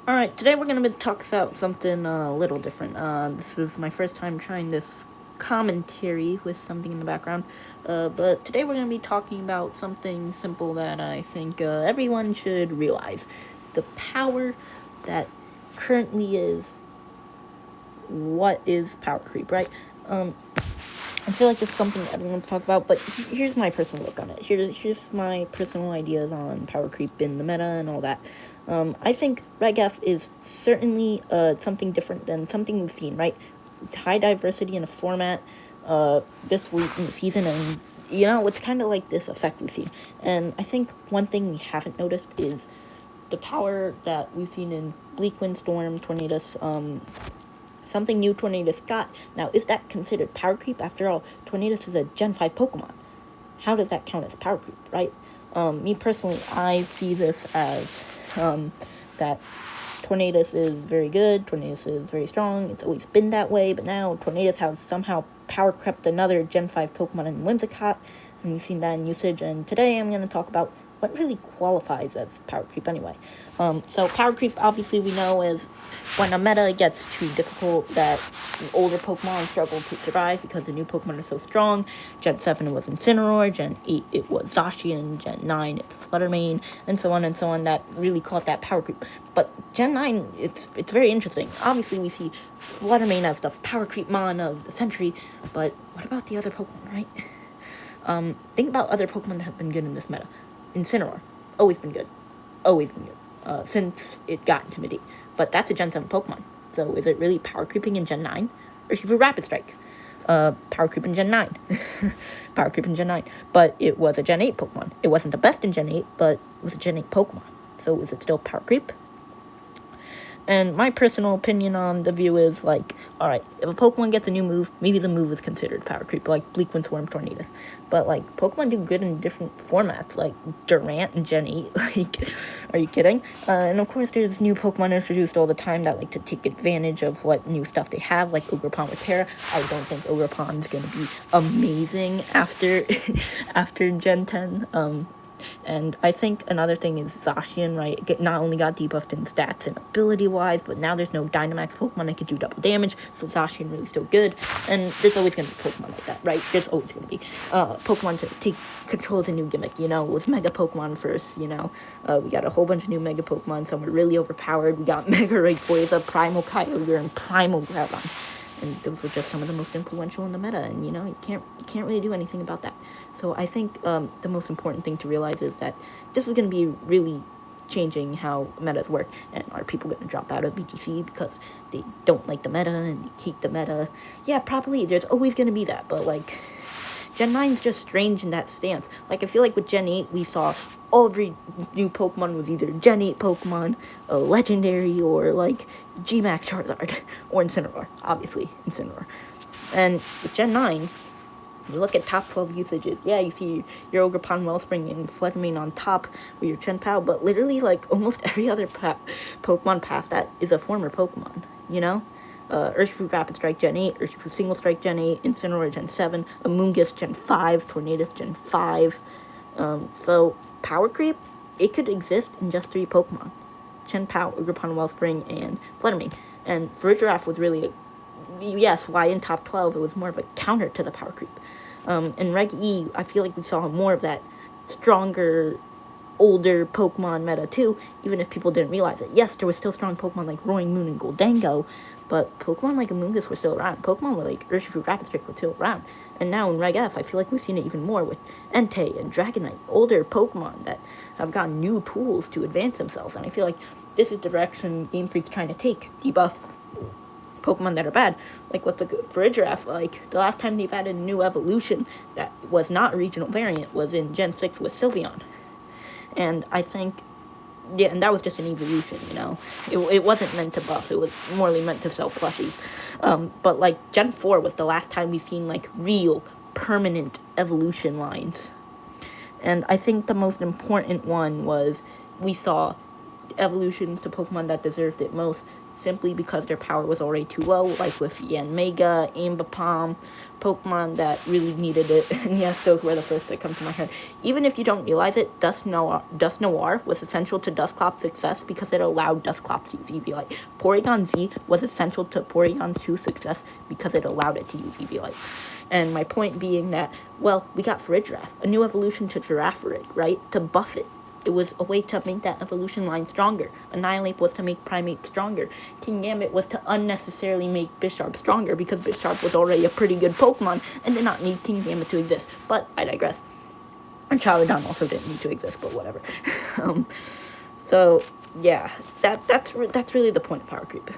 Alright, today we're going to talk about something a little different. This is my first time trying this commentary with something in the background. But today we're going to be talking about something simple that I think everyone should realize. The power that currently is what is power creep, right? I feel like it's something everyone's talked about, but here's my personal look on it. Here's my personal ideas on power creep in the meta and all that. I think Reg F is certainly something different than something we've seen, right? High diversity in a format this late in the season, and it's kind of like this effect we've seen. And I think one thing we haven't noticed is the power that we've seen in Bleak Windstorm, Tornadus, something new Tornadus got. Now, is that considered power creep? After all, Tornadus is a Gen 5 Pokemon. How does that count as power creep, right? Me personally, I see this as that Tornadus is very good, Tornadus is very strong, it's always been that way, but now Tornadus has somehow power crept another Gen 5 Pokemon in Whimsicott, and we've seen that in usage, and today I'm going to talk about what really qualifies as power creep anyway. So power creep, obviously, we know is when a meta gets too difficult that older Pokemon struggle to survive because the new Pokemon are so strong. Gen 7 it was Incineroar, Gen 8 it was Zacian, Gen 9 it's Fluttermane, and so on, that really caused that power creep. But Gen 9, it's very interesting. Obviously, we see Fluttermane as the power creep mon of the century, but what about the other Pokemon, right? Think about other Pokemon that have been good in this meta. Incineroar, always been good. Since it got Intimidate. But that's a Gen 7 Pokemon. So is it really power creeping in Gen 9? Or should we Rapid Strike? Power creep in Gen 9. Power creep in Gen 9. But it was a Gen 8 Pokemon. It wasn't the best in Gen 8, but it was a Gen 8 Pokemon. So is it still power creep? And my personal opinion on the view is, like, alright, if a Pokemon gets a new move, maybe the move is considered power creep, like Bleak Windstorm Tornadus. But, like, Pokemon do good in different formats, like Durant and Gen 8, like, are you kidding? And of course there's new Pokemon introduced all the time that like to take advantage of what new stuff they have, like Ogerpon with Terra. I don't think Ogerpon is going to be amazing after, after Gen 10, and I think another thing is Zacian, right? It not only got debuffed in stats and ability-wise, but now there's no Dynamax Pokemon that can do double damage, so Zacian really still good. And there's always going to be Pokemon like that, right? There's always going to be Pokemon to take control of the new gimmick, it was Mega Pokemon first, we got a whole bunch of new Mega Pokemon, some were really overpowered. We got Mega Rayquaza, Primal Kyogre, and Primal Groudon. And those were just some of the most influential in the meta, and you can't really do anything about that. So I think the most important thing to realize is that this is going to be really changing how metas work. And are people going to drop out of VGC because they don't like the meta and they hate the meta? Yeah, probably. There's always going to be that, but like Gen 9 is just strange in that stance. Like, I feel like with Gen 8, we saw every new Pokemon was either Gen 8 Pokemon, a Legendary, or, like, G-Max Charizard, or Incineroar. Obviously, Incineroar. And with Gen 9, you look at top 12 usages. Yeah, you see your Ogerpon, Wellspring, and Fluttermane on top with your Chien-Pao, but literally, like, almost every other Pokemon past that is a former Pokemon, Urshifu Rapid Strike Gen 8, Urshifu Single Strike Gen 8, Incineroar Gen 7, Amoonguss Gen 5, Tornadus Gen 5. So, power creep, it could exist in just 3 Pokemon. Chien-Pao, Ogerpon, Wellspring, and Fluttermane. And Farigiraf was really, yes, why in top 12 it was more of a counter to the power creep. In Reg E, I feel like we saw more of that stronger, older Pokemon meta too, even if people didn't realize it. Yes, there was still strong Pokemon like Roaring Moon and Goldango, but Pokemon like Amoonguss were still around. Pokemon were like Urshifu Rapid Strike were still around. And now in Reg F, I feel like we've seen it even more with Entei and Dragonite, older Pokemon that have gotten new tools to advance themselves. And I feel like this is the direction Game Freak's trying to take. Debuff Pokemon that are bad. Like with the Farigiraf, like the last time they've added a new evolution that was not a regional variant was in Gen 6 with Sylveon. And I think, yeah, and that was just an evolution, It wasn't meant to buff. It was morely meant to sell plushies. But, like, Gen 4 was the last time we've seen, like, real, permanent evolution lines. And I think the most important one was we saw evolutions to Pokemon that deserved it most, simply because their power was already too low, like with Yanmega, Ambipom, Pokemon that really needed it. And yes, those were the first that come to my head. Even if you don't realize it, Dust Noir was essential to Dusclop's success because it allowed Dusclop to use Eviolite. Porygon Z was essential to Porygon 2's success because it allowed it to use Eviolite. And my point being that, well, we got Farigiraf, a new evolution to Girafarig, right? To buff it. It was a way to make that evolution line stronger. Annihilate was to make Primeape stronger. Kingambit was to unnecessarily make Bisharp stronger because Bisharp was already a pretty good Pokemon and did not need Kingambit to exist. But I digress. And Charizard also didn't need to exist, but whatever. So yeah, that's really the point of Power Creep.